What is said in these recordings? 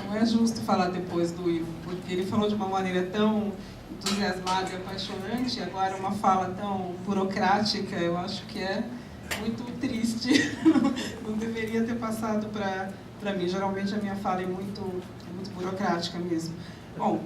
Não é justo falar depois do Ivo, porque ele falou de uma maneira tão entusiasmada e apaixonante, e agora uma fala tão burocrática, eu acho que é muito triste. Não deveria ter passado para mim. Geralmente a minha fala é muito burocrática mesmo. Bom,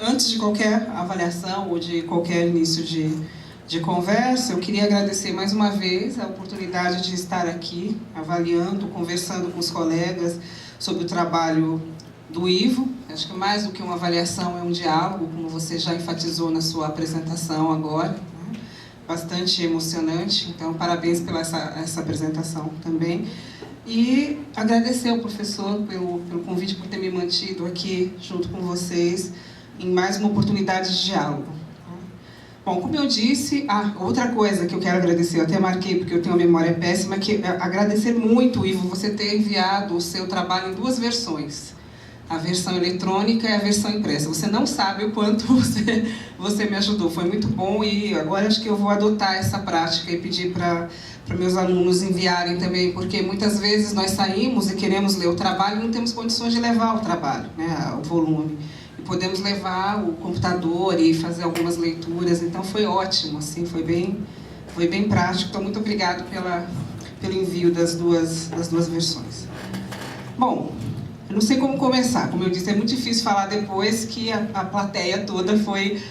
antes de qualquer avaliação ou de qualquer início de conversa, eu queria agradecer mais uma vez a oportunidade de estar aqui avaliando, conversando com os colegas sobre o trabalho do Ivo. Acho que mais do que uma avaliação é um diálogo, como você já enfatizou na sua apresentação agora, né? Bastante emocionante, então parabéns pela essa apresentação também. E agradecer ao professor pelo convite, por ter me mantido aqui junto com vocês em mais uma oportunidade de diálogo. Bom, como eu disse, outra coisa que eu quero agradecer, eu até marquei porque eu tenho uma memória péssima, que é agradecer muito, Ivo, você ter enviado o seu trabalho em 2 versões. A versão eletrônica e a versão impressa. Você não sabe o quanto você me ajudou, foi muito bom, e agora acho que eu vou adotar essa prática e pedir para meus alunos enviarem também, porque muitas vezes nós saímos e queremos ler o trabalho e não temos condições de levar o trabalho, né, o volume. Podemos levar o computador e fazer algumas leituras, então foi ótimo, assim, foi bem prático. Então, muito obrigado pelo envio das duas versões. Bom, eu não sei como começar, como eu disse, é muito difícil falar depois que a plateia toda foi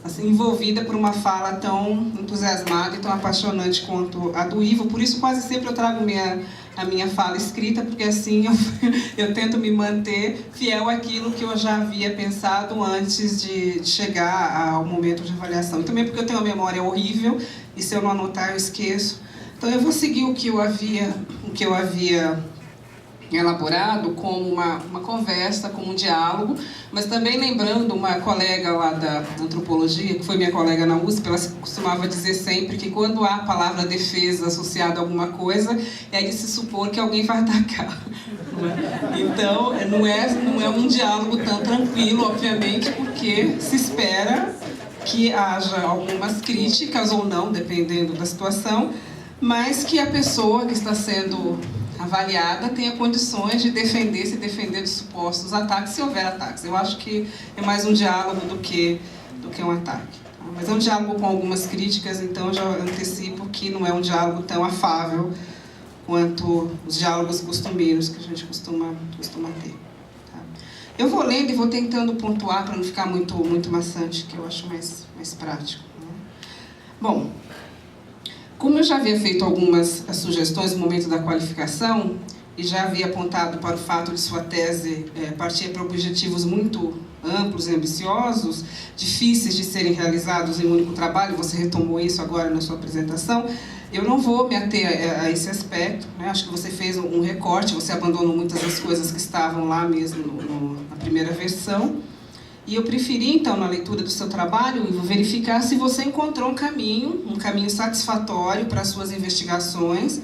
assim, envolvida por uma fala tão entusiasmada e tão apaixonante quanto a do Ivo. Por isso, quase sempre eu trago a minha fala escrita, porque assim eu tento me manter fiel àquilo que eu já havia pensado antes de chegar ao momento de avaliação. E também porque eu tenho uma memória horrível, e se eu não anotar eu esqueço. Então eu vou seguir o que eu havia elaborado como uma conversa, como um diálogo, mas também lembrando uma colega lá da antropologia, que foi minha colega na USP, ela costumava dizer sempre que quando há a palavra defesa associada a alguma coisa, é de se supor que alguém vai atacar. Não é? Então, não é um diálogo tão tranquilo, obviamente, porque se espera que haja algumas críticas ou não, dependendo da situação, mas que a pessoa que está sendo avaliada tenha condições de se defender dos supostos ataques, se houver ataques. Eu acho que é mais um diálogo do que um ataque. Tá? Mas é um diálogo com algumas críticas, então eu já antecipo que não é um diálogo tão afável quanto os diálogos costumeiros que a gente costuma ter. Tá? Eu vou lendo e vou tentando pontuar para não ficar muito maçante, que eu acho mais prático. Né? Bom, como eu já havia feito algumas sugestões no momento da qualificação, e já havia apontado para o fato de sua tese partir para objetivos muito amplos e ambiciosos, difíceis de serem realizados em um único trabalho, você retomou isso agora na sua apresentação, eu não vou me ater a esse aspecto, né? Acho que você fez um recorte, você abandonou muitas das coisas que estavam lá mesmo na primeira versão. E eu preferi, então, na leitura do seu trabalho, verificar se você encontrou um caminho satisfatório para as suas investigações,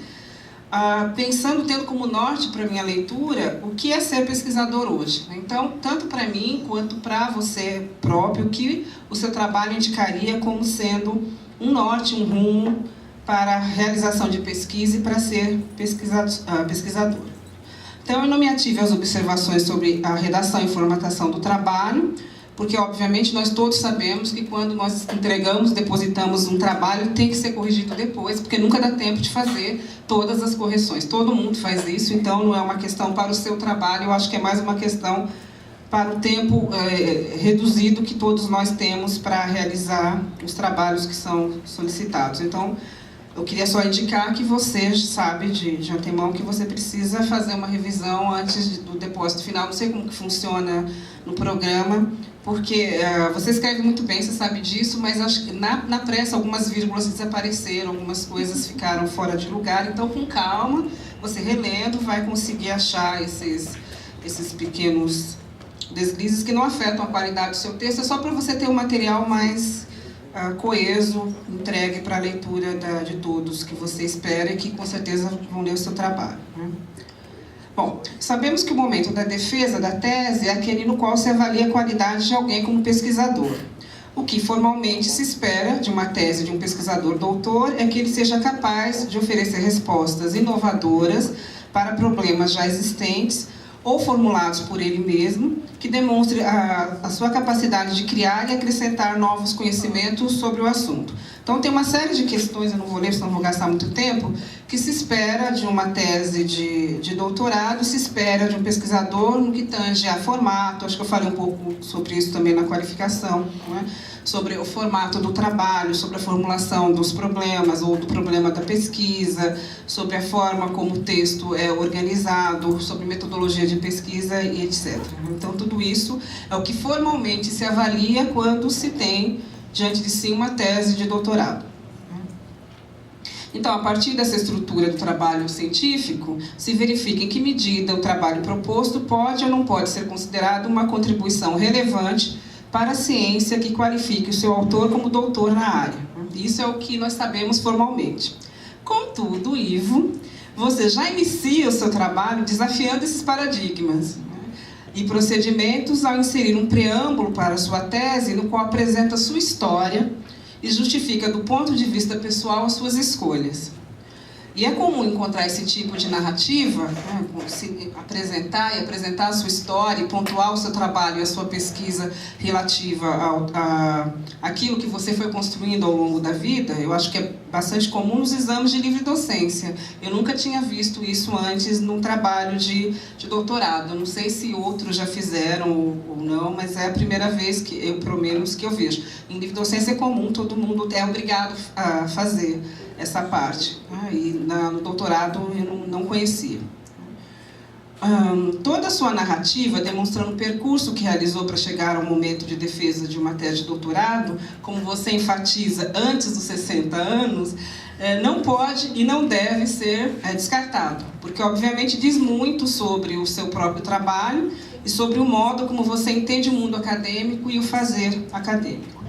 tendo como norte para a minha leitura o que é ser pesquisador hoje. Então, tanto para mim quanto para você próprio, o que o seu trabalho indicaria como sendo um norte, um rumo para a realização de pesquisa e para ser pesquisador. Então, eu não me ative às observações sobre a redação e formatação do trabalho, porque, obviamente, nós todos sabemos que quando nós depositamos um trabalho, tem que ser corrigido depois, porque nunca dá tempo de fazer todas as correções. Todo mundo faz isso, então não é uma questão para o seu trabalho, eu acho que é mais uma questão para o tempo reduzido que todos nós temos para realizar os trabalhos que são solicitados. Então, eu queria só indicar que você sabe de antemão que você precisa fazer uma revisão antes do depósito final. Não sei como que funciona no programa, porque você escreve muito bem, você sabe disso, mas acho que na pressa algumas vírgulas desapareceram, algumas coisas ficaram fora de lugar. Então, com calma, você relendo vai conseguir achar esses pequenos deslizes que não afetam a qualidade do seu texto. É só para você ter um material mais coeso, entregue para a leitura de todos que você espera e que com certeza vão ler o seu trabalho. Né? Bom, sabemos que o momento da defesa da tese é aquele no qual se avalia a qualidade de alguém como pesquisador. O que formalmente se espera de uma tese de um pesquisador doutor é que ele seja capaz de oferecer respostas inovadoras para problemas já existentes ou formulados por ele mesmo, que demonstre a sua capacidade de criar e acrescentar novos conhecimentos sobre o assunto. Então, tem uma série de questões, eu não vou ler, senão vou gastar muito tempo, que se espera de uma tese de doutorado, se espera de um pesquisador no que tange a formato, acho que eu falei um pouco sobre isso também na qualificação, né? Sobre o formato do trabalho, sobre a formulação dos problemas ou do problema da pesquisa, sobre a forma como o texto é organizado, sobre metodologia de pesquisa e etc. Então, tudo isso é o que formalmente se avalia quando se tem diante de si uma tese de doutorado. Então, a partir dessa estrutura do trabalho científico, se verifica em que medida o trabalho proposto pode ou não pode ser considerado uma contribuição relevante para a ciência que qualifique o seu autor como doutor na área. Isso é o que nós sabemos formalmente. Contudo, Ivo, você já inicia o seu trabalho desafiando esses paradigmas e procedimentos ao inserir um preâmbulo para a sua tese, no qual apresenta sua história e justifica do ponto de vista pessoal as suas escolhas. E é comum encontrar esse tipo de narrativa, né, se apresentar a sua história e pontuar o seu trabalho e a sua pesquisa relativa àquilo que você foi construindo ao longo da vida. Eu acho que é bastante comum nos exames de livre docência. Eu nunca tinha visto isso antes num trabalho de doutorado. Não sei se outros já fizeram ou não, mas é a primeira vez que eu, pelo menos, que eu vejo. Em livre docência é comum, todo mundo é obrigado a fazer essa parte, e no doutorado eu não conhecia. Toda a sua narrativa, demonstrando o percurso que realizou para chegar ao momento de defesa de uma tese de doutorado, como você enfatiza, antes dos 60 anos, não pode e não deve ser descartado, porque obviamente diz muito sobre o seu próprio trabalho e sobre o modo como você entende o mundo acadêmico e o fazer acadêmico.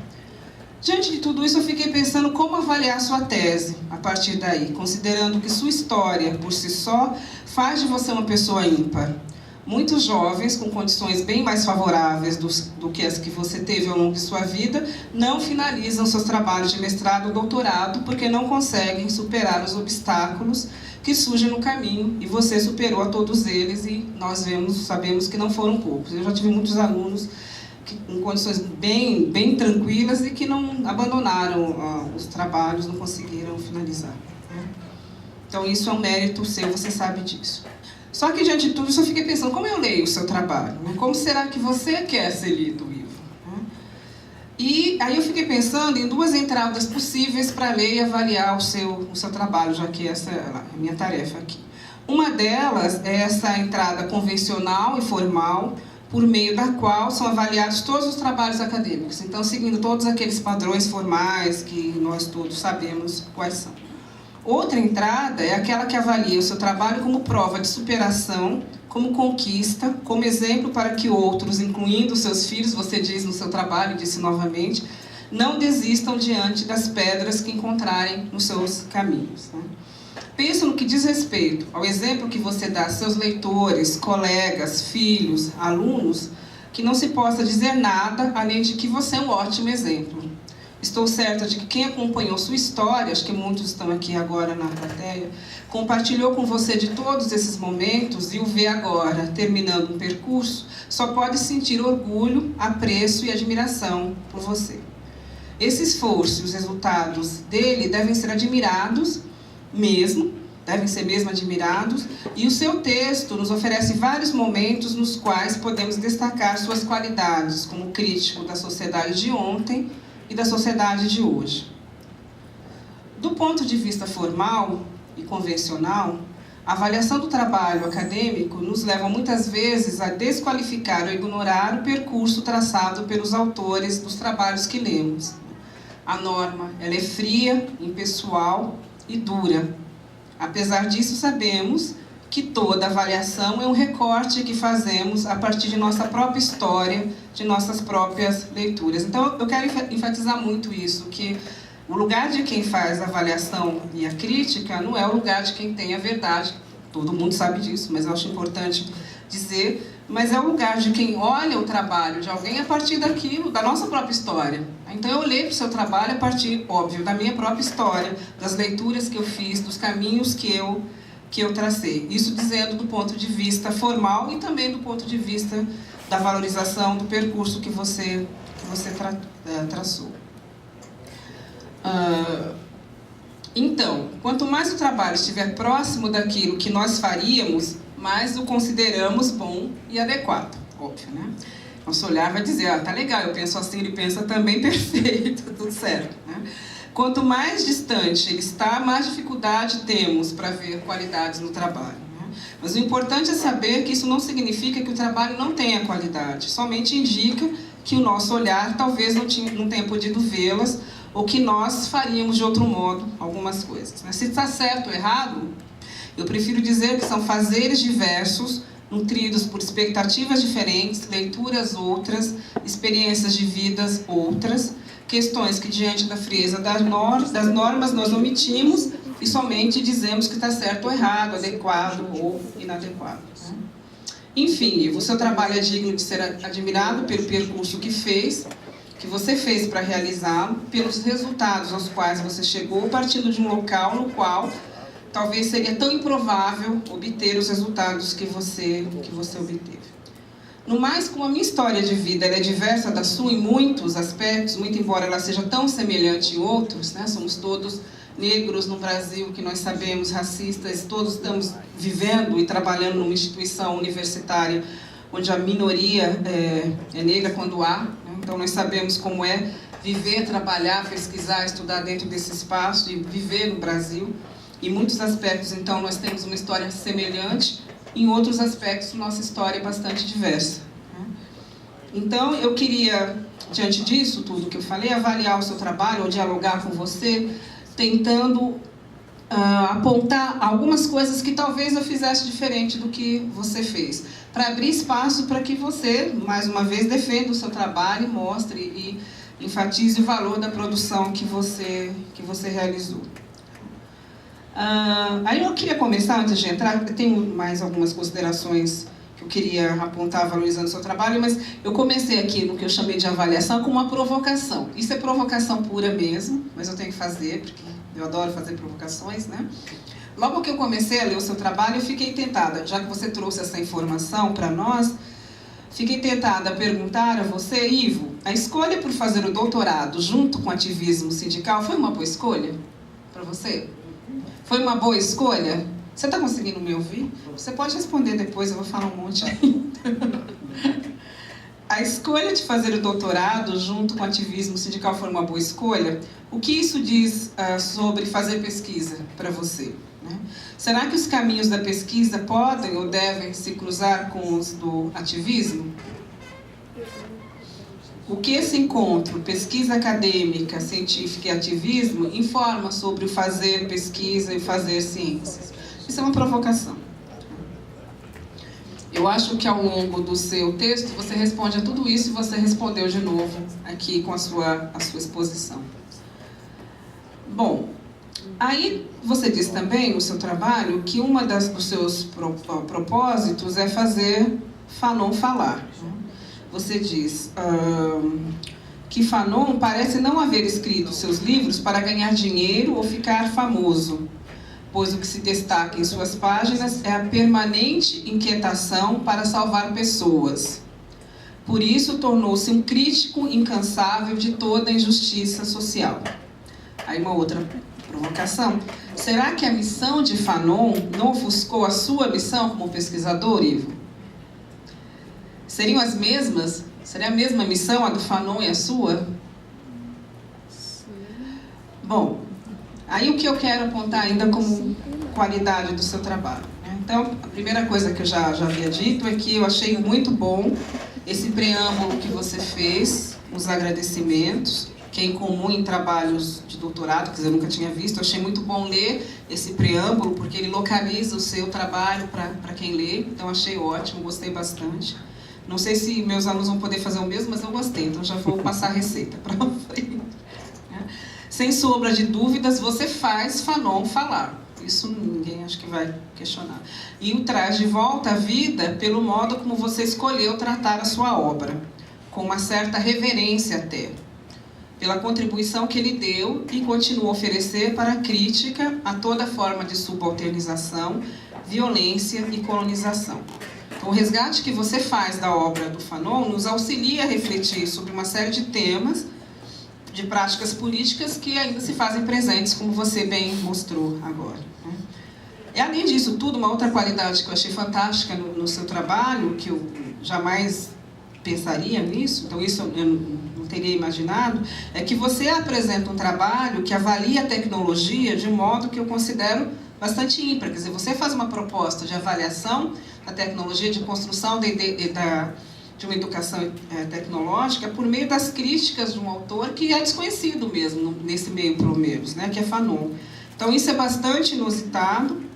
Diante de tudo isso, eu fiquei pensando como avaliar sua tese a partir daí, considerando que sua história, por si só, faz de você uma pessoa ímpar. Muitos jovens, com condições bem mais favoráveis do que as que você teve ao longo de sua vida, não finalizam seus trabalhos de mestrado ou doutorado porque não conseguem superar os obstáculos que surgem no caminho, e você superou a todos eles, e nós sabemos que não foram poucos. Eu já tive muitos alunos em condições bem tranquilas e que não abandonaram os trabalhos, não conseguiram finalizar. Então, isso é um mérito seu, você sabe disso. Só que, diante de tudo isso, eu fiquei pensando, como eu leio o seu trabalho? Como será que você quer ser lido, Ivo? E aí eu fiquei pensando em duas entradas possíveis para ler e avaliar o seu trabalho, já que essa é a minha tarefa aqui. Uma delas é essa entrada convencional e formal, por meio da qual são avaliados todos os trabalhos acadêmicos. Então, seguindo todos aqueles padrões formais que nós todos sabemos quais são. Outra entrada é aquela que avalia o seu trabalho como prova de superação, como conquista, como exemplo para que outros, incluindo seus filhos, você diz no seu trabalho, disse novamente, não desistam diante das pedras que encontrarem nos seus caminhos. Penso no que diz respeito ao exemplo que você dá a seus leitores, colegas, filhos, alunos, que não se possa dizer nada além de que você é um ótimo exemplo. Estou certa de que quem acompanhou sua história, acho que muitos estão aqui agora na plateia, compartilhou com você de todos esses momentos e o vê agora, terminando um percurso, só pode sentir orgulho, apreço e admiração por você. Esse esforço e os resultados dele devem ser admirados, devem ser mesmo admirados, e o seu texto nos oferece vários momentos nos quais podemos destacar suas qualidades como crítico da sociedade de ontem e da sociedade de hoje. Do ponto de vista formal e convencional, a avaliação do trabalho acadêmico nos leva muitas vezes a desqualificar ou ignorar o percurso traçado pelos autores dos trabalhos que lemos. A norma, ela é fria, impessoal e dura. Apesar disso, sabemos que toda avaliação é um recorte que fazemos a partir de nossa própria história, de nossas próprias leituras. Então, eu quero enfatizar muito isso, que o lugar de quem faz a avaliação e a crítica não é o lugar de quem tem a verdade. Todo mundo sabe disso, mas eu acho importante dizer, mas é o lugar de quem olha o trabalho de alguém a partir daquilo, da nossa própria história. Então, eu leio o seu trabalho a partir, óbvio, da minha própria história, das leituras que eu fiz, dos caminhos que eu que eu tracei. Isso dizendo do ponto de vista formal e também do ponto de vista da valorização do percurso que você traçou. Então, quanto mais o trabalho estiver próximo daquilo que nós faríamos, mais o consideramos bom e adequado. Óbvio, né? Nosso olhar vai dizer, tá legal, eu penso assim, ele pensa também, perfeito, tudo certo, né? Quanto mais distante ele está, mais dificuldade temos para ver qualidades no trabalho, né? Mas o importante é saber que isso não significa que o trabalho não tenha qualidade, somente indica que o nosso olhar talvez não tenha podido vê-las, ou que nós faríamos de outro modo algumas coisas, né? Se está certo ou errado, eu prefiro dizer que são fazeres diversos, nutridos por expectativas diferentes, leituras outras, experiências de vidas outras, questões que diante da frieza das normas nós omitimos e somente dizemos que está certo ou errado, adequado ou inadequado, né? Enfim, o seu trabalho é digno de ser admirado pelo percurso que você fez para realizá-lo, pelos resultados aos quais você chegou, partindo de um local no qual talvez seria tão improvável obter os resultados que você obteve. No mais, como a minha história de vida ela é diversa da sua em muitos aspectos, muito embora ela seja tão semelhante em outros, né? Somos todos negros no Brasil, que nós sabemos, racistas, todos estamos vivendo e trabalhando numa instituição universitária onde a minoria é negra quando há, né? Então nós sabemos como é viver, trabalhar, pesquisar, estudar dentro desse espaço e viver no Brasil. Em muitos aspectos, então, nós temos uma história semelhante, em outros aspectos, nossa história é bastante diversa, né? Então, eu queria, diante disso, tudo que eu falei, avaliar o seu trabalho, ou dialogar com você, tentando apontar algumas coisas que talvez eu fizesse diferente do que você fez, para abrir espaço para que você, mais uma vez, defenda o seu trabalho, mostre e enfatize o valor da produção que você realizou. Aí eu queria começar, antes de entrar, eu tenho mais algumas considerações que eu queria apontar valorizando o seu trabalho, mas eu comecei aqui no que eu chamei de avaliação com uma provocação. Isso é provocação pura mesmo, mas eu tenho que fazer, porque eu adoro fazer provocações, né? Logo que eu comecei a ler o seu trabalho, eu fiquei tentada, já que você trouxe essa informação para nós, fiquei tentada a perguntar a você, Ivo, a escolha por fazer o doutorado junto com o ativismo sindical foi uma boa escolha para você? Foi uma boa escolha? Você está conseguindo me ouvir? Você pode responder depois, eu vou falar um monte ainda. A escolha de fazer o doutorado junto com o ativismo sindical foi uma boa escolha? O que isso diz sobre fazer pesquisa para você, né? Será que os caminhos da pesquisa podem ou devem se cruzar com os do ativismo? O que esse encontro, pesquisa acadêmica, científica e ativismo, informa sobre o fazer pesquisa e fazer ciências? Isso é uma provocação. Eu acho que ao longo do seu texto você responde a tudo isso e você respondeu de novo aqui com a sua exposição. Bom, aí você diz também no seu trabalho que uma dos seus propósitos é fazer Fanon falar. Você diz que Fanon parece não haver escrito seus livros para ganhar dinheiro ou ficar famoso, pois o que se destaca em suas páginas é a permanente inquietação para salvar pessoas. Por isso, tornou-se um crítico incansável de toda a injustiça social. Aí uma outra provocação. Será que a missão de Fanon não ofuscou a sua missão como pesquisador, Ivo? Seriam as mesmas? Seria a mesma missão, a do Fanon e a sua? Bom, aí o que eu quero apontar ainda como qualidade do seu trabalho, né? Então, a primeira coisa que eu já havia dito é que eu achei muito bom esse preâmbulo que você fez, os agradecimentos, que é incomum em trabalhos de doutorado, quer dizer, eu nunca tinha visto. Eu achei muito bom ler esse preâmbulo, porque ele localiza o seu trabalho para quem lê, então achei ótimo, gostei bastante. Não sei se meus alunos vão poder fazer o mesmo, mas eu gostei, então já vou passar a receita para frente. Sem sombra de dúvidas, você faz Fanon falar. Isso ninguém acho que vai questionar. E o traz de volta à vida pelo modo como você escolheu tratar a sua obra, com uma certa reverência até. pela contribuição que ele deu e continua a oferecer para a crítica a toda forma de subalternização, violência e colonização. Então, o resgate que você faz da obra do Fanon nos auxilia a refletir sobre uma série de temas, de práticas políticas que ainda se fazem presentes, como você bem mostrou agora, né? E, além disso tudo, uma outra qualidade que eu achei fantástica no seu trabalho, que eu jamais pensaria nisso, então isso eu não teria imaginado, é que você apresenta um trabalho que avalia a tecnologia de um modo que eu considero bastante ímpar. Quer dizer, você faz uma proposta de avaliação da tecnologia, de construção de uma educação tecnológica por meio das críticas de um autor que é desconhecido mesmo nesse meio, pelo menos, né, que é Fanon. Então isso é bastante inusitado,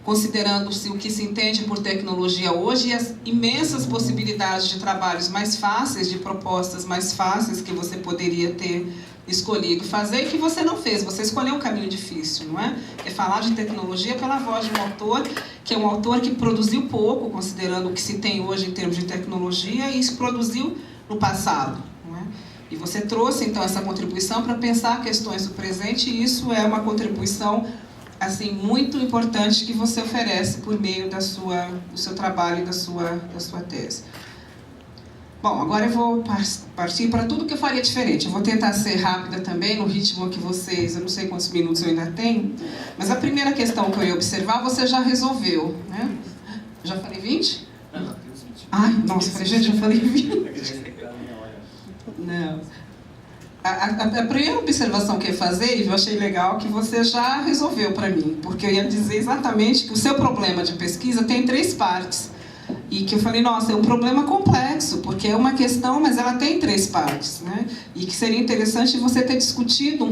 considerando-se o que se entende por tecnologia hoje e as imensas possibilidades de trabalhos mais fáceis, de propostas mais fáceis que você poderia ter escolhido fazer e que você não fez. Você escolheu um caminho difícil, não é? É falar de tecnologia pela voz de um autor, que é um autor que produziu pouco, considerando o que se tem hoje em termos de tecnologia, e isso produziu no passado, não é? E você trouxe, então, essa contribuição para pensar questões do presente, e isso é uma contribuição assim, muito importante que você oferece por meio do seu trabalho e da sua tese. Bom, agora eu vou partir para tudo que eu faria diferente. Eu vou tentar ser rápida também, no ritmo que vocês... Eu não sei quantos minutos eu ainda tenho, mas a primeira questão que eu ia observar, você já resolveu, né? Já falei 20? Não, tem uns 20. Ai, nossa, falei, gente, já falei 20. Não. A primeira observação que eu ia fazer, e eu achei legal, que você já resolveu para mim, porque eu ia dizer exatamente que o seu problema de pesquisa tem 3 partes. E que eu falei, nossa, é um problema complexo, porque é uma questão, mas ela tem 3 partes, né? E que seria interessante você ter discutido,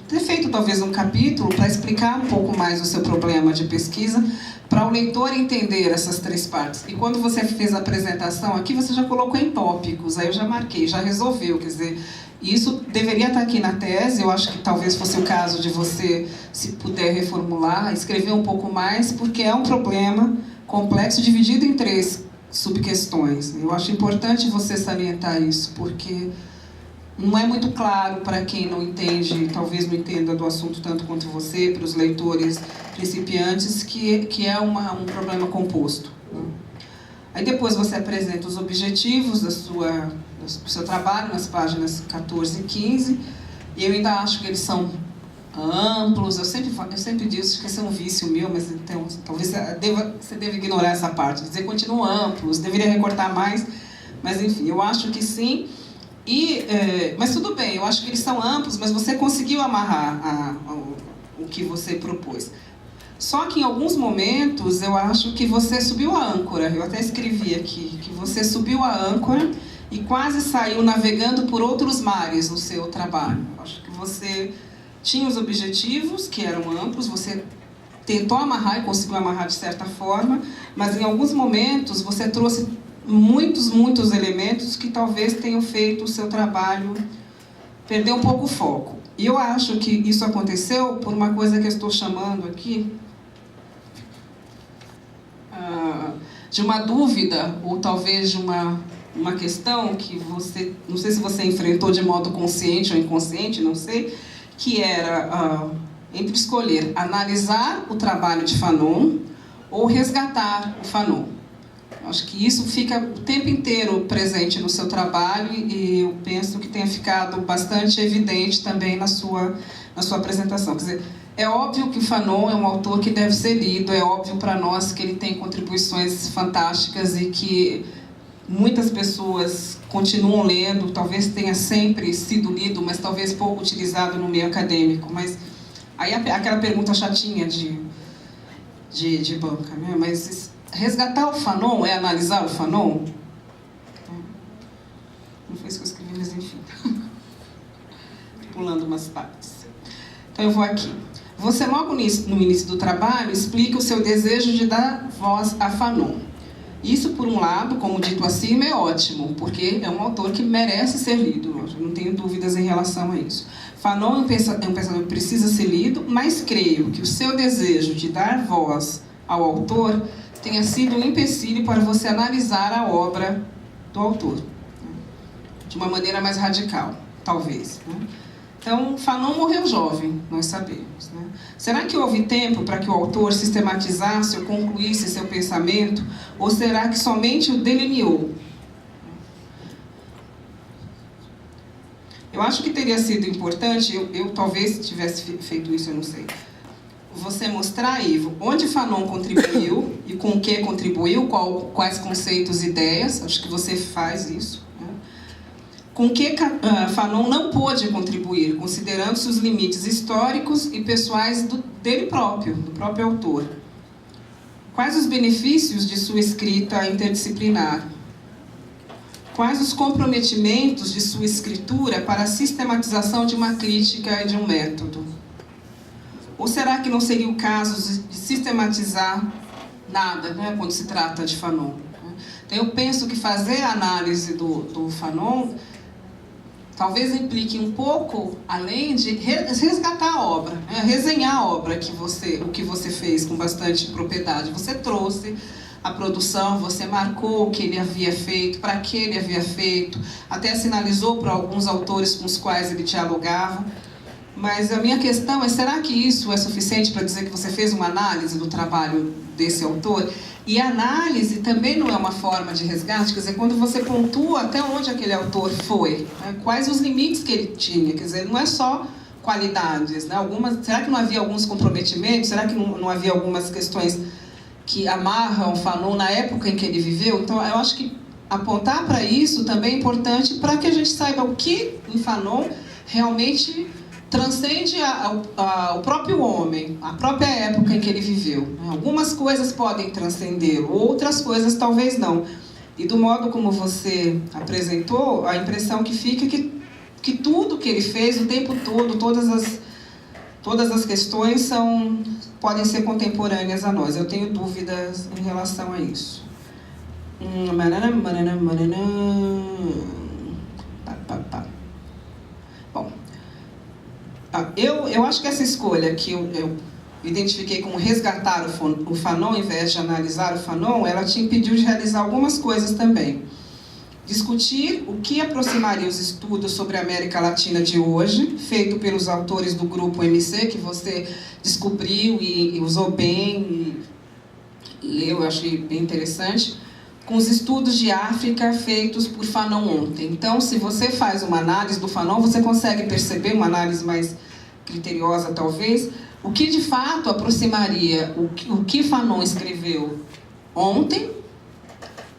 ter feito talvez um capítulo para explicar um pouco mais o seu problema de pesquisa, para o leitor entender essas 3 partes. E quando você fez a apresentação aqui, você já colocou em tópicos, aí eu já marquei, já resolveu, quer dizer... Isso deveria estar aqui na tese, eu acho que talvez fosse o caso de você, se puder reformular, escrever um pouco mais, porque é um problema complexo, dividido em 3 subquestões. Eu acho importante você salientar isso, porque não é muito claro para quem não entende, talvez não entenda do assunto tanto quanto você, para os leitores principiantes, que é um problema composto, né? Aí depois você apresenta os objetivos do seu trabalho, nas páginas 14 e 15, e eu ainda acho que eles são amplos. Eu sempre digo que esse é um vício meu, mas então, talvez você deva ignorar essa parte, dizer que continuam amplos, deveria recortar mais, mas enfim, eu acho que sim. Mas tudo bem, eu acho que eles são amplos, mas você conseguiu amarrar o que você propôs. Só que em alguns momentos eu acho que você subiu a âncora, eu até escrevi aqui, que você subiu a âncora e quase saiu navegando por outros mares no seu trabalho. Eu acho que você tinha os objetivos, que eram amplos, você tentou amarrar e conseguiu amarrar de certa forma, mas em alguns momentos você trouxe muitos elementos que talvez tenham feito o seu trabalho perder um pouco o foco. E eu acho que isso aconteceu por uma coisa que eu estou chamando aqui, de uma dúvida, ou talvez de uma questão que você, não sei se você enfrentou de modo consciente ou inconsciente, não sei, que era entre escolher analisar o trabalho de Fanon ou resgatar o Fanon. Acho que isso fica o tempo inteiro presente no seu trabalho e eu penso que tenha ficado bastante evidente também na sua apresentação. Quer dizer, é óbvio que o Fanon é um autor que deve ser lido, é óbvio para nós que ele tem contribuições fantásticas e que muitas pessoas continuam lendo, talvez tenha sempre sido lido, mas talvez pouco utilizado no meio acadêmico. Mas aí aquela pergunta chatinha de banca, né? Mas resgatar o Fanon é analisar o Fanon? Não foi isso que eu escrevi, mas enfim. Pulando umas partes. Então eu vou aqui. Você logo no início do trabalho explica o seu desejo de dar voz a Fanon. Isso, por um lado, como dito acima, é ótimo, porque é um autor que merece ser lido, eu não tenho dúvidas em relação a isso. Fanon é um pensador que precisa ser lido, mas creio que o seu desejo de dar voz ao autor tenha sido um empecilho para você analisar a obra do autor de uma maneira mais radical. talvez. Né? Então, Fanon morreu jovem, nós sabemos. Né? Será que houve tempo para que o autor sistematizasse ou concluísse seu pensamento? Ou será que somente o delineou? Eu acho que teria sido importante, eu talvez tivesse feito isso, eu não sei, você mostrar, Ivo, onde Fanon contribuiu e com o que contribuiu, quais conceitos e ideias, acho que você faz isso. Né? Com o que Fanon não pôde contribuir, considerando-se os limites históricos e pessoais dele próprio, do próprio autor. Quais os benefícios de sua escrita interdisciplinar? Quais os comprometimentos de sua escritura para a sistematização de uma crítica e de um método? Ou será que não seria o caso de sistematizar nada, né, quando se trata de Fanon? Então, eu penso que fazer a análise do Fanon talvez implique um pouco, além de resgatar a obra, né, resenhar a obra, o que você fez com bastante propriedade. Você trouxe a produção, você marcou o que ele havia feito, para que ele havia feito, até sinalizou para alguns autores com os quais ele dialogava. Mas a minha questão é, será que isso é suficiente para dizer que você fez uma análise do trabalho desse autor? E a análise também não é uma forma de resgate, quer dizer, quando você pontua até onde aquele autor foi, né? Quais os limites que ele tinha, quer dizer, não é só qualidades, né? Será que não havia alguns comprometimentos? Será que não havia algumas questões que amarram Fanon na época em que ele viveu? Então, eu acho que apontar para isso também é importante para que a gente saiba o que em Fanon realmente transcende o próprio homem, a própria época em que ele viveu. Algumas coisas podem transcendê-lo, outras coisas talvez não. E do modo como você apresentou, a impressão que fica é que tudo que ele fez, o tempo todo, todas as questões podem ser contemporâneas a nós. Eu tenho dúvidas em relação a isso. Bom, eu acho que essa escolha que eu identifiquei como resgatar o Fanon, ao invés de analisar o Fanon, ela te impediu de realizar algumas coisas também. Discutir o que aproximaria os estudos sobre a América Latina de hoje, feito pelos autores do grupo MC, que você descobriu e usou bem, e leu, eu achei bem interessante, com os estudos de África feitos por Fanon ontem. Então, se você faz uma análise do Fanon, você consegue perceber, uma análise mais criteriosa talvez, o que de fato aproximaria o que Fanon escreveu ontem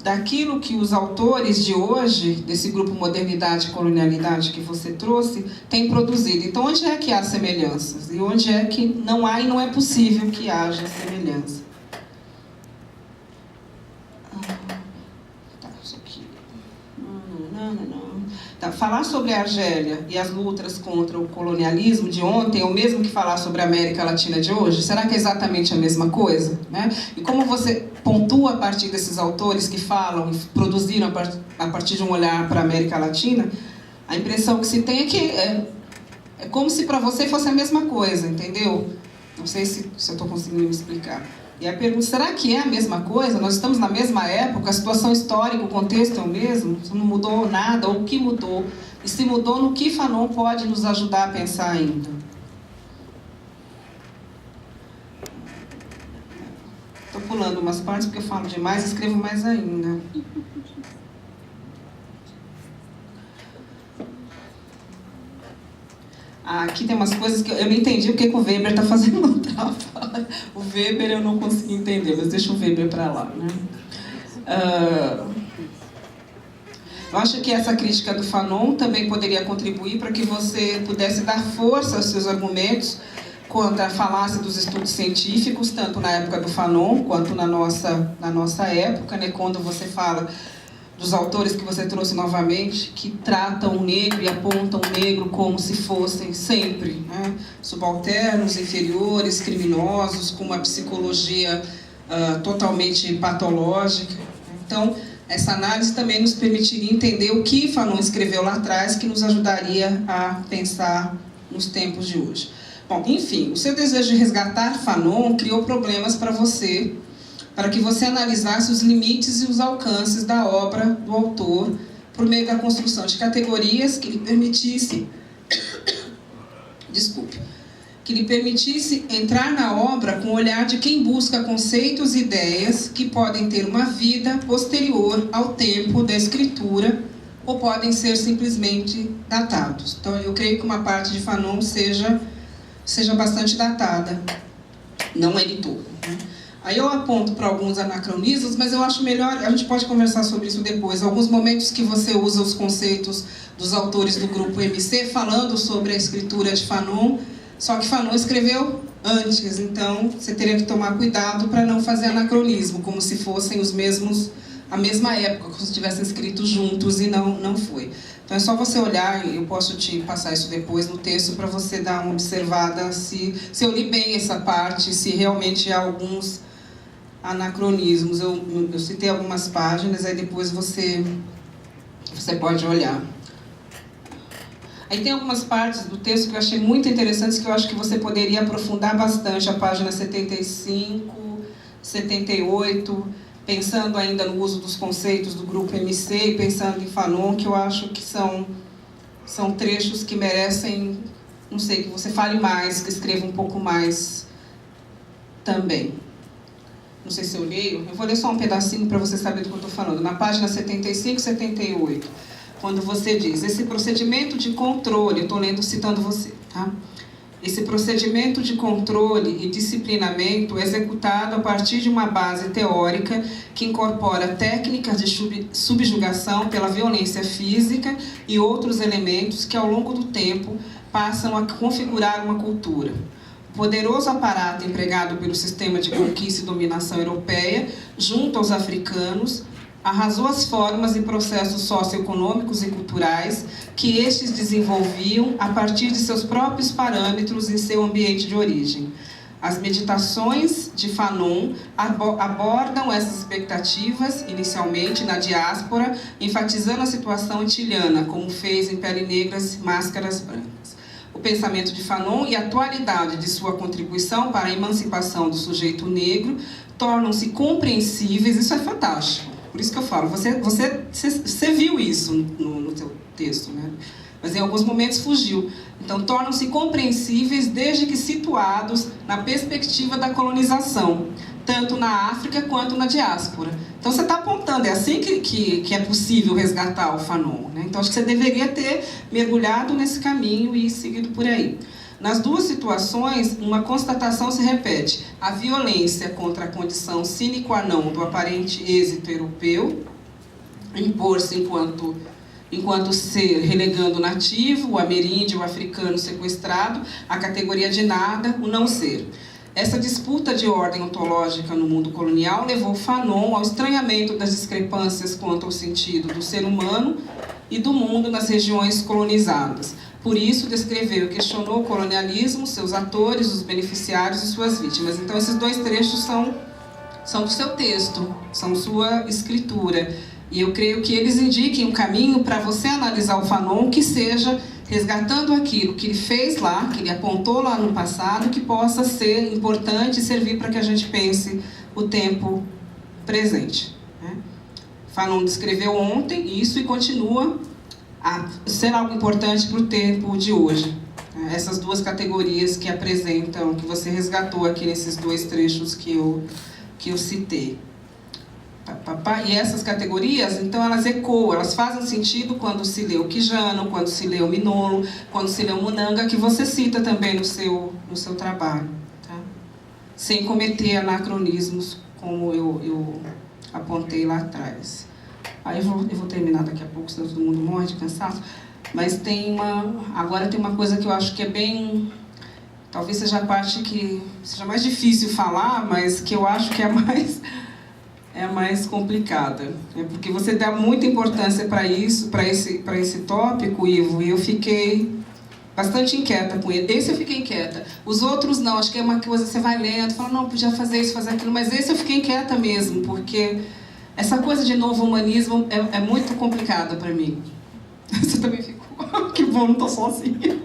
daquilo que os autores de hoje, desse grupo Modernidade e Colonialidade que você trouxe, têm produzido. Então, onde é que há semelhanças? E onde é que não há e não é possível que haja semelhança? Tá, isso aqui. Tá, falar sobre a Argélia e as lutas contra o colonialismo de ontem é o mesmo que falar sobre a América Latina de hoje? Será que é exatamente a mesma coisa? Né? E como você pontua a partir desses autores que falam e produziram a partir de um olhar para a América Latina, a impressão que se tem é que é como se para você fosse a mesma coisa, entendeu? Não sei se eu estou conseguindo me explicar. E a pergunta, será que é a mesma coisa? Nós estamos na mesma época, a situação histórica, o contexto é o mesmo? Não mudou nada? Ou o que mudou? E se mudou, no que Fanon pode nos ajudar a pensar ainda? Estou pulando umas partes porque eu falo demais e escrevo mais ainda. Aqui tem umas coisas que eu não entendi porque que o Weber está fazendo um trabalho. O Weber eu não consegui entender, mas deixa o Weber para lá. Né? Eu acho que essa crítica do Fanon também poderia contribuir para que você pudesse dar força aos seus argumentos quanto à falácia dos estudos científicos, tanto na época do Fanon quanto na nossa época, né? Quando você fala dos autores que você trouxe novamente, que tratam o negro e apontam o negro como se fossem sempre, né, subalternos, inferiores, criminosos, com uma psicologia totalmente patológica. Então, essa análise também nos permitiria entender o que Fanon escreveu lá atrás, que nos ajudaria a pensar nos tempos de hoje. Bom, enfim, o seu desejo de resgatar Fanon criou problemas para você, para que você analisasse os limites e os alcances da obra do autor por meio da construção de categorias que lhe permitisse, que lhe permitisse entrar na obra com o olhar de quem busca conceitos e ideias que podem ter uma vida posterior ao tempo da escritura ou podem ser simplesmente datados. Então, eu creio que uma parte de Fanon seja bastante datada, não ele todo, né? Aí eu aponto para alguns anacronismos, mas eu acho melhor, a gente pode conversar sobre isso depois, alguns momentos que você usa os conceitos dos autores do grupo MC falando sobre a escritura de Fanon, só que Fanon escreveu antes, então você teria que tomar cuidado para não fazer anacronismo, como se fossem os mesmos, a mesma época, como se tivessem escrito juntos, e não foi. Então é só você olhar, eu posso te passar isso depois no texto para você dar uma observada se eu li bem essa parte, se realmente há alguns anacronismos. Eu citei algumas páginas, aí depois você pode olhar. Aí tem algumas partes do texto que eu achei muito interessantes, que eu acho que você poderia aprofundar bastante, a página 75, 78, pensando ainda no uso dos conceitos do grupo MC e pensando em Fanon, que eu acho que são trechos que merecem, não sei, que você fale mais, que escreva um pouco mais também. Não sei se eu leio, eu vou ler só um pedacinho para você saber do que eu estou falando. Na página 75 e 78, quando você diz, esse procedimento de controle, eu estou lendo, citando você, tá? Esse procedimento de controle e disciplinamento é executado a partir de uma base teórica que incorpora técnicas de subjugação pela violência física e outros elementos que, ao longo do tempo, passam a configurar uma cultura. O poderoso aparato empregado pelo sistema de conquista e dominação europeia, junto aos africanos, arrasou as formas e processos socioeconômicos e culturais que estes desenvolviam a partir de seus próprios parâmetros em seu ambiente de origem. As meditações de Fanon abordam essas expectativas, inicialmente na diáspora, enfatizando a situação antilhana, como fez em Pele Negras, Máscaras Brancas. O pensamento de Fanon e a atualidade de sua contribuição para a emancipação do sujeito negro tornam-se compreensíveis, isso é fantástico. Por isso que eu falo, você viu isso no seu texto, né? Mas em alguns momentos fugiu. Então, tornam-se compreensíveis desde que situados na perspectiva da colonização, tanto na África quanto na diáspora. Então, você está apontando, é assim que é possível resgatar o Fanon, né? Então, acho que você deveria ter mergulhado nesse caminho e seguido por aí. Nas duas situações, uma constatação se repete. A violência contra a condição sine qua non do aparente êxito europeu, impor-se enquanto ser, relegando o nativo, o ameríndio, o africano sequestrado, a categoria de nada, o não ser. Essa disputa de ordem ontológica no mundo colonial levou Fanon ao estranhamento das discrepâncias quanto ao sentido do ser humano e do mundo nas regiões colonizadas. Por isso, descreveu e questionou o colonialismo, seus atores, os beneficiários e suas vítimas. Então, esses dois trechos são do seu texto, são sua escritura. E eu creio que eles indiquem um caminho para você analisar o Fanon que seja resgatando aquilo que ele fez lá, que ele apontou lá no passado, que possa ser importante e servir para que a gente pense o tempo presente, né? Fanon descreveu ontem isso e continua a ser algo importante para o tempo de hoje. Essas duas categorias que apresentam, que você resgatou aqui nesses dois trechos que eu citei. E essas categorias, então, elas ecoam, elas fazem sentido quando se lê o Quijano, quando se lê o Minolo, quando se lê o Munanga, que você cita também no seu trabalho, tá? Sem cometer anacronismos, como eu apontei lá atrás. Aí eu vou terminar daqui a pouco, senão todo mundo morre de cansaço. Mas agora tem uma coisa que eu acho que é bem... Talvez seja a parte que seja mais difícil falar, mas que eu acho que é a mais complicada. Porque você dá muita importância para isso, para esse tópico, Ivo, e eu fiquei bastante inquieta com ele. Esse eu fiquei inquieta. Os outros não, acho que é uma coisa que você vai lendo, fala, não, podia fazer isso, fazer aquilo, mas esse eu fiquei inquieta mesmo, porque essa coisa de novo humanismo é muito complicada para mim. Você também ficou? Que bom, não estou sozinha.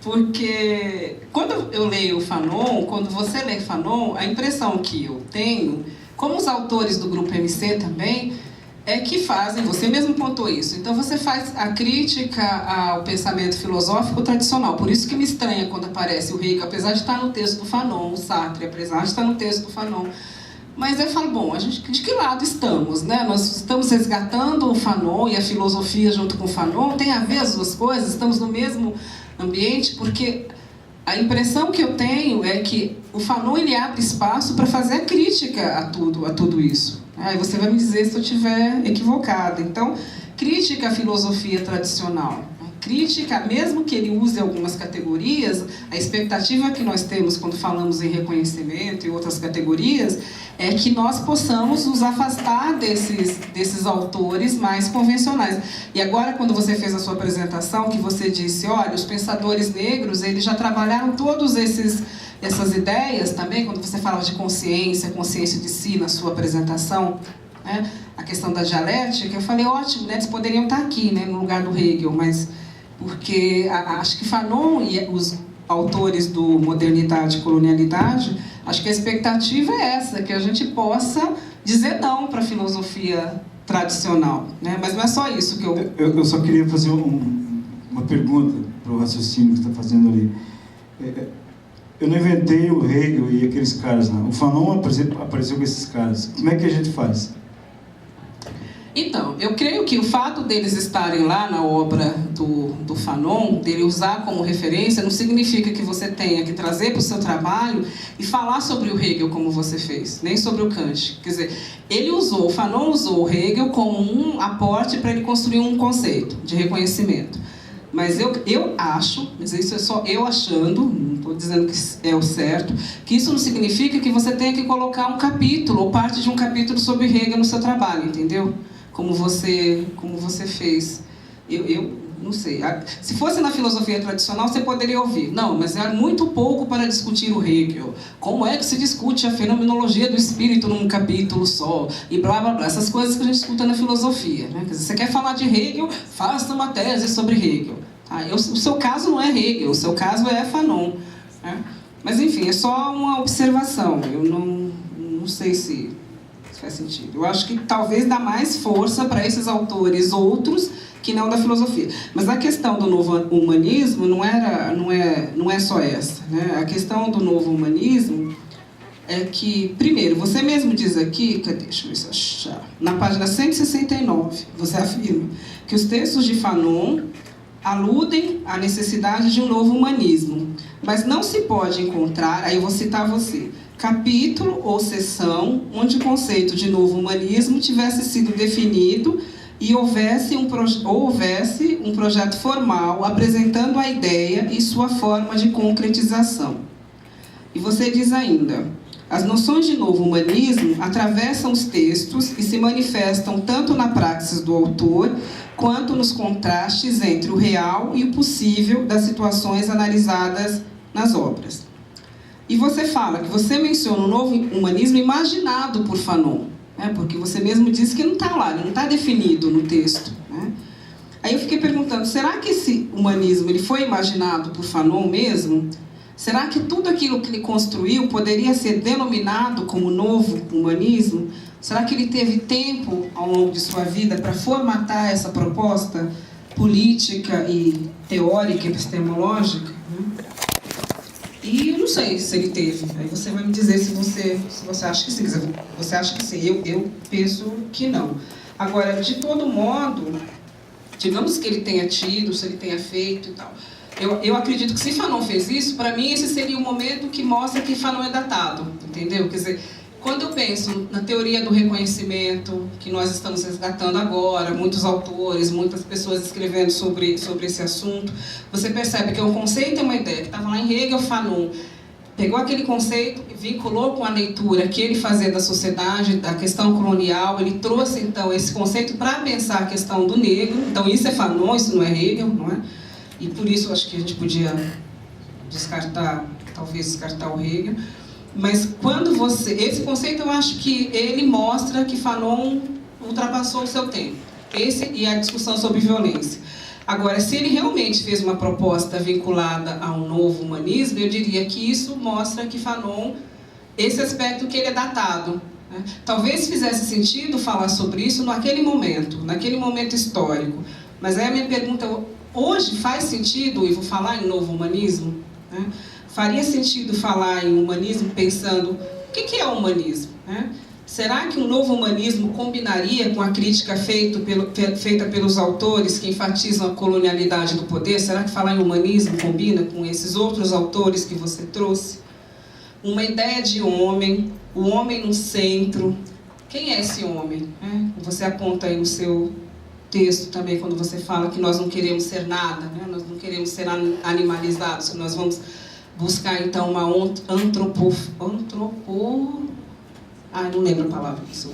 Porque quando eu leio Fanon, quando você lê Fanon, a impressão que eu tenho, como os autores do grupo MC também, que fazem, você mesmo pontuou isso, então você faz a crítica ao pensamento filosófico tradicional, por isso que me estranha quando aparece o Hegel, apesar de estar no texto do Fanon, o Sartre, apesar de estar no texto do Fanon, mas eu falo, bom, de que lado estamos, né? Nós estamos resgatando o Fanon e a filosofia junto com o Fanon, tem a ver as duas coisas, estamos no mesmo ambiente, porque a impressão que eu tenho é que o Fanon ele abre espaço para fazer a crítica a tudo isso. Aí você vai me dizer se eu estiver equivocada. Então, crítica à filosofia tradicional. Crítica, mesmo que ele use algumas categorias, a expectativa que nós temos quando falamos em reconhecimento e outras categorias é que nós possamos nos afastar desses autores mais convencionais. E agora, quando você fez a sua apresentação, que você disse, olha, os pensadores negros, eles já trabalharam todos essas ideias também, quando você falava de consciência de si na sua apresentação, né? A questão da dialética, eu falei, ótimo, né? Eles poderiam estar aqui, né? No lugar do Hegel, mas porque acho que Fanon e os autores do Modernidade e Colonialidade, acho que a expectativa é essa, que a gente possa dizer não para a filosofia tradicional, né? Mas não é só isso que eu só queria fazer uma pergunta para o raciocínio que você está fazendo ali. Eu não inventei o Hegel e aqueles caras lá. O Fanon apareceu com esses caras. Como é que a gente faz? Então, eu creio que o fato deles estarem lá na obra do Fanon, dele usar como referência, não significa que você tenha que trazer para o seu trabalho e falar sobre o Hegel como você fez, nem sobre o Kant. Quer dizer, o Fanon usou o Hegel como um aporte para ele construir um conceito de reconhecimento. Mas eu acho, mas isso é só eu achando, não estou dizendo que é o certo, que isso não significa que você tenha que colocar um capítulo ou parte de um capítulo sobre Hegel no seu trabalho, entendeu? Como você fez. Eu não sei. Se fosse na filosofia tradicional, você poderia ouvir. Não, mas é muito pouco para discutir o Hegel. Como é que se discute a fenomenologia do espírito num capítulo só? E blá, blá, blá. Essas coisas que a gente escuta na filosofia, né? Quer dizer, você quer falar de Hegel, faça uma tese sobre Hegel. O seu caso não é Hegel, o seu caso é Fanon, né? Mas, enfim, é só uma observação. Eu não sei se faz sentido. Eu acho que talvez dá mais força para esses autores outros que não da filosofia. Mas a questão do novo humanismo não é só essa, né? A questão do novo humanismo é que, primeiro, você mesmo diz aqui, deixa eu ver se eu achar, na página 169, você afirma que os textos de Fanon aludem à necessidade de um novo humanismo, mas não se pode encontrar, aí eu vou citar você, capítulo ou seção onde o conceito de novo humanismo tivesse sido definido e houvesse um projeto formal apresentando a ideia e sua forma de concretização. E você diz ainda, as noções de novo humanismo atravessam os textos e se manifestam tanto na praxis do autor quanto nos contrastes entre o real e o possível das situações analisadas nas obras. E você fala que você menciona o novo humanismo imaginado por Fanon, né? Porque você mesmo disse que não está lá, não está definido no texto, né? Aí eu fiquei perguntando, será que esse humanismo ele foi imaginado por Fanon mesmo? Será que tudo aquilo que ele construiu poderia ser denominado como novo humanismo? Será que ele teve tempo ao longo de sua vida para formatar essa proposta política e teórica, epistemológica, né? E eu não sei se ele teve. Aí você vai me dizer se você acha que sim. Você acha que sim. Eu penso que não. Agora, de todo modo, digamos que ele tenha tido, se ele tenha feito e tal. Eu acredito que se Fanon fez isso, para mim esse seria o momento que mostra que Fanon é datado. Entendeu? Quer dizer, quando eu penso na teoria do reconhecimento, que nós estamos resgatando agora, muitos autores, muitas pessoas escrevendo sobre esse assunto, você percebe que é um conceito e uma ideia que estava lá em Hegel. Fanon pegou aquele conceito e vinculou com a leitura que ele fazia da sociedade, da questão colonial, ele trouxe então esse conceito para pensar a questão do negro. Então isso é Fanon, isso não é Hegel, não é? E por isso acho que a gente podia talvez descartar o Hegel. Mas quando esse conceito eu acho que ele mostra que Fanon ultrapassou o seu tempo. Esse e a discussão sobre violência. Agora, se ele realmente fez uma proposta vinculada a um novo humanismo, eu diria que isso mostra que Fanon, esse aspecto que ele é datado, né? Talvez fizesse sentido falar sobre isso naquele momento histórico. Mas aí a minha pergunta, hoje faz sentido, Ivo, falar em novo humanismo? Né? Faria sentido falar em humanismo pensando, o que é humanismo? Né? Será que um novo humanismo combinaria com a crítica feita pelos autores que enfatizam a colonialidade do poder? Será que falar em humanismo combina com esses outros autores que você trouxe? Uma ideia de homem, o homem no centro. Quem é esse homem? Você aponta aí no seu texto também, quando você fala que nós não queremos ser nada, né? Nós não queremos ser animalizados, que nós vamos buscar então uma não lembro a palavra que sou.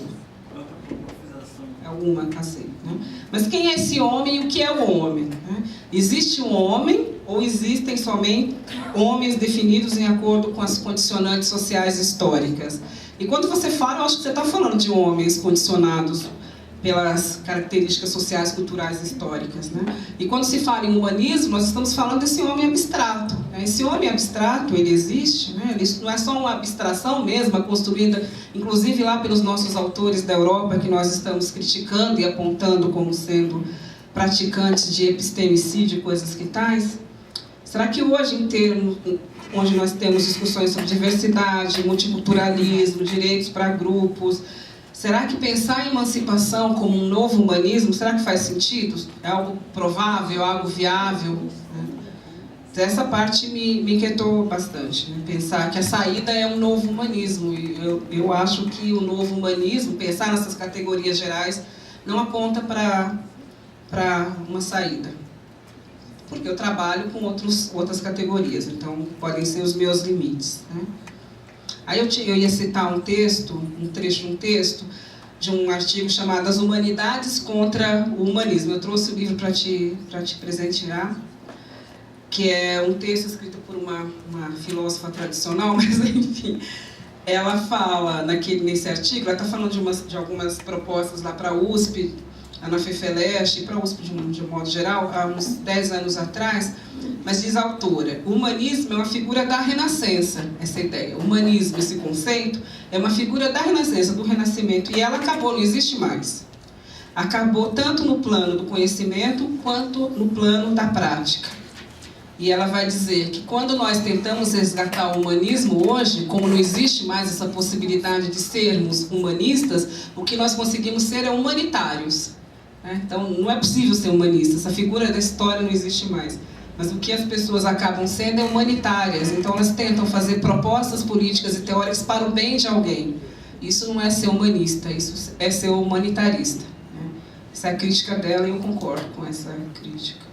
Alguma, cacei, né? Mas quem é esse homem e o que é o homem? Né? Existe um homem ou existem somente homens definidos em acordo com as condicionantes sociais históricas? E quando você fala, eu acho que você está falando de homens condicionados pelas características sociais, culturais e históricas, né? E quando se fala em humanismo, nós estamos falando desse homem abstrato, né? Esse homem abstrato, ele existe, né? Ele não é só uma abstração mesma, construída, inclusive lá pelos nossos autores da Europa, que nós estamos criticando e apontando como sendo praticantes de epistemicídio e coisas que tais. Será que hoje, em termos onde nós temos discussões sobre diversidade, multiculturalismo, direitos para grupos, será que pensar em emancipação como um novo humanismo, será que faz sentido? É algo provável, algo viável? Essa parte me inquietou bastante, né? Pensar que a saída é um novo humanismo. E eu acho que o novo humanismo, pensar nessas categorias gerais, não aponta para uma saída. Porque eu trabalho com outras categorias, então podem ser os meus limites, né? Aí eu ia citar um trecho de um texto, de um artigo chamado As Humanidades contra o Humanismo. Eu trouxe o livro para te presentear, que é um texto escrito por uma filósofa tradicional, mas enfim, ela fala nesse artigo, ela está falando de algumas propostas lá para a USP, na FEFELESH e para a USP de um modo geral, há uns 10 anos atrás, mas diz a autora, o humanismo é uma figura da Renascença, essa ideia. O humanismo, esse conceito, é uma figura da Renascença, do Renascimento, e ela acabou, não existe mais. Acabou tanto no plano do conhecimento, quanto no plano da prática. E ela vai dizer que quando nós tentamos resgatar o humanismo hoje, como não existe mais essa possibilidade de sermos humanistas, o que nós conseguimos ser é humanitários. Então, não é possível ser humanista, essa figura da história não existe mais. Mas o que as pessoas acabam sendo é humanitárias. Então, elas tentam fazer propostas políticas e teóricas para o bem de alguém. Isso não é ser humanista, isso é ser humanitarista. Essa é a crítica dela e eu concordo com essa crítica.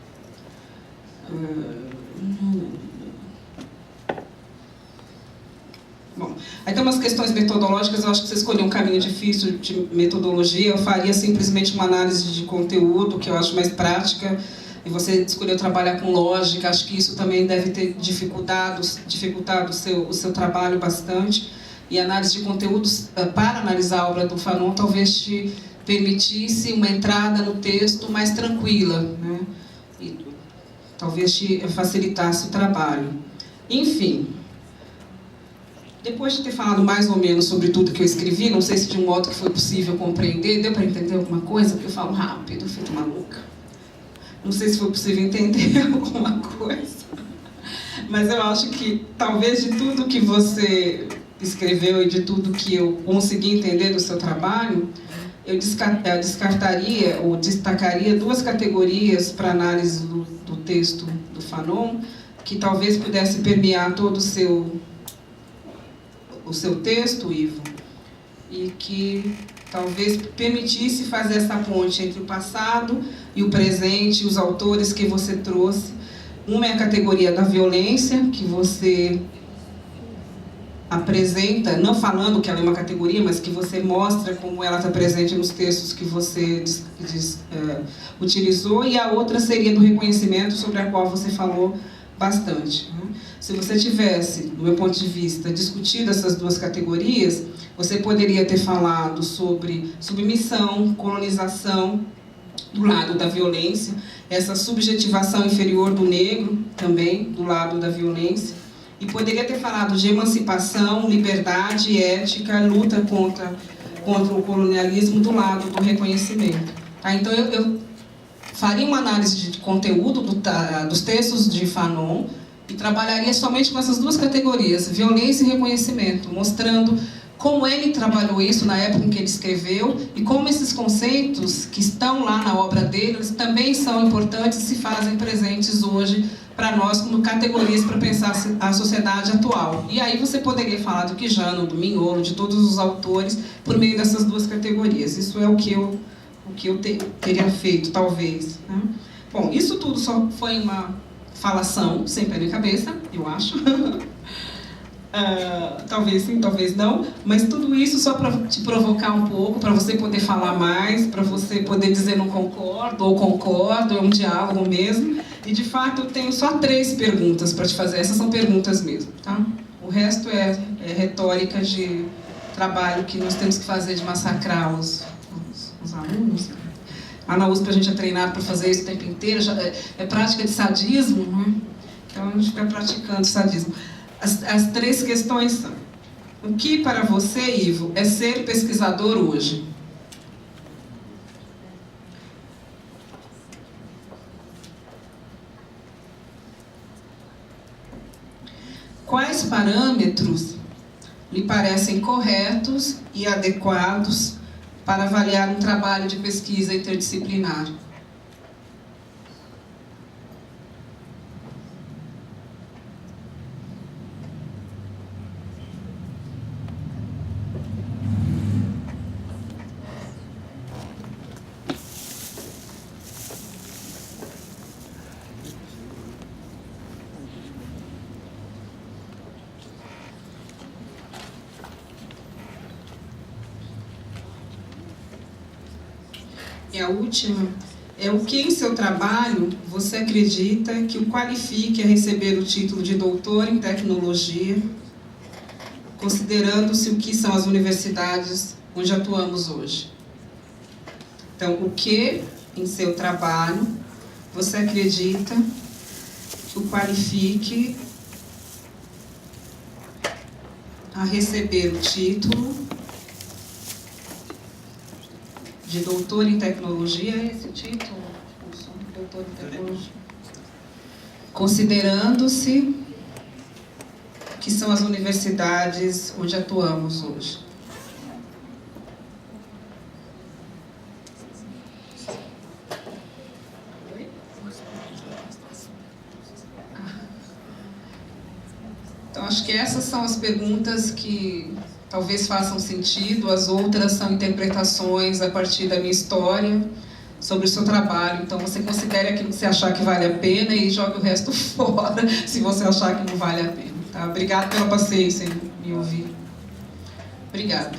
Bom, aí tem umas questões metodológicas, eu acho que você escolheu um caminho difícil de metodologia, eu faria simplesmente uma análise de conteúdo, que eu acho mais prática, e você escolheu trabalhar com lógica, acho que isso também deve ter dificultado o seu trabalho bastante, e análise de conteúdos, para analisar a obra do Fanon, talvez te permitisse uma entrada no texto mais tranquila, né? E talvez te facilitasse o trabalho. Enfim, depois de ter falado mais ou menos sobre tudo que eu escrevi, não sei se de um modo que foi possível compreender, deu para entender alguma coisa? Porque eu falo rápido, feito maluca. Não sei se foi possível entender alguma coisa. Mas eu acho que, talvez, de tudo que você escreveu e de tudo que eu consegui entender do seu trabalho, eu descartaria ou destacaria duas categorias para análise do texto do Fanon, que talvez pudesse permear todo o seu texto, Ivo, e que talvez permitisse fazer essa ponte entre o passado e o presente, os autores que você trouxe. Uma é a categoria da violência, que você apresenta, não falando que ela é uma categoria, mas que você mostra como ela está presente nos textos que você utilizou, e a outra seria do reconhecimento, sobre a qual você falou bastante. Se você tivesse, do meu ponto de vista, discutido essas duas categorias, você poderia ter falado sobre submissão, colonização, do lado da violência, essa subjetivação inferior do negro, também, do lado da violência, E poderia ter falado de emancipação, liberdade, ética, luta contra o colonialismo do lado do reconhecimento. Tá? Então, eu faria uma análise de conteúdo dos textos de Fanon e trabalharia somente com essas duas categorias, violência e reconhecimento, mostrando como ele trabalhou isso na época em que ele escreveu e como esses conceitos que estão lá na obra dele eles também são importantes e se fazem presentes hoje para nós como categorias para pensar a sociedade atual. E aí você poderia falar do Quijano, do Mignolo, de todos os autores por meio dessas duas categorias. Isso é o que eu teria feito, talvez. Né? Bom, isso tudo só foi uma falação, sem pé nem cabeça, eu acho. Talvez sim, talvez não, mas tudo isso só para te provocar um pouco, para você poder falar mais, para você poder dizer não concordo, ou concordo, é um diálogo mesmo. E de fato eu tenho só 3 perguntas para te fazer, essas são perguntas mesmo, tá? O resto é retórica de trabalho que nós temos que fazer de massacrar os alunos. Lá na USP a gente é treinado para fazer isso o tempo inteiro, é prática de sadismo, né? Então a gente fica praticando sadismo. As 3 questões são: o que para você, Ivo, é ser pesquisador hoje? Quais parâmetros lhe parecem corretos e adequados para avaliar um trabalho de pesquisa interdisciplinar? E a última é: o que em seu trabalho você acredita que o qualifique a receber o título de doutor em tecnologia, considerando-se o que são as universidades onde atuamos hoje? Então, o que em seu trabalho você acredita que o qualifique a receber o título de doutor em tecnologia? É esse o título? Doutor em tecnologia. Considerando-se que são as universidades onde atuamos hoje. Então, acho que essas são as perguntas que talvez façam sentido, as outras são interpretações a partir da minha história sobre o seu trabalho. Então você considere aquilo que você achar que vale a pena e jogue o resto fora se você achar que não vale a pena. Tá? Obrigada pela paciência em me ouvir. Obrigada.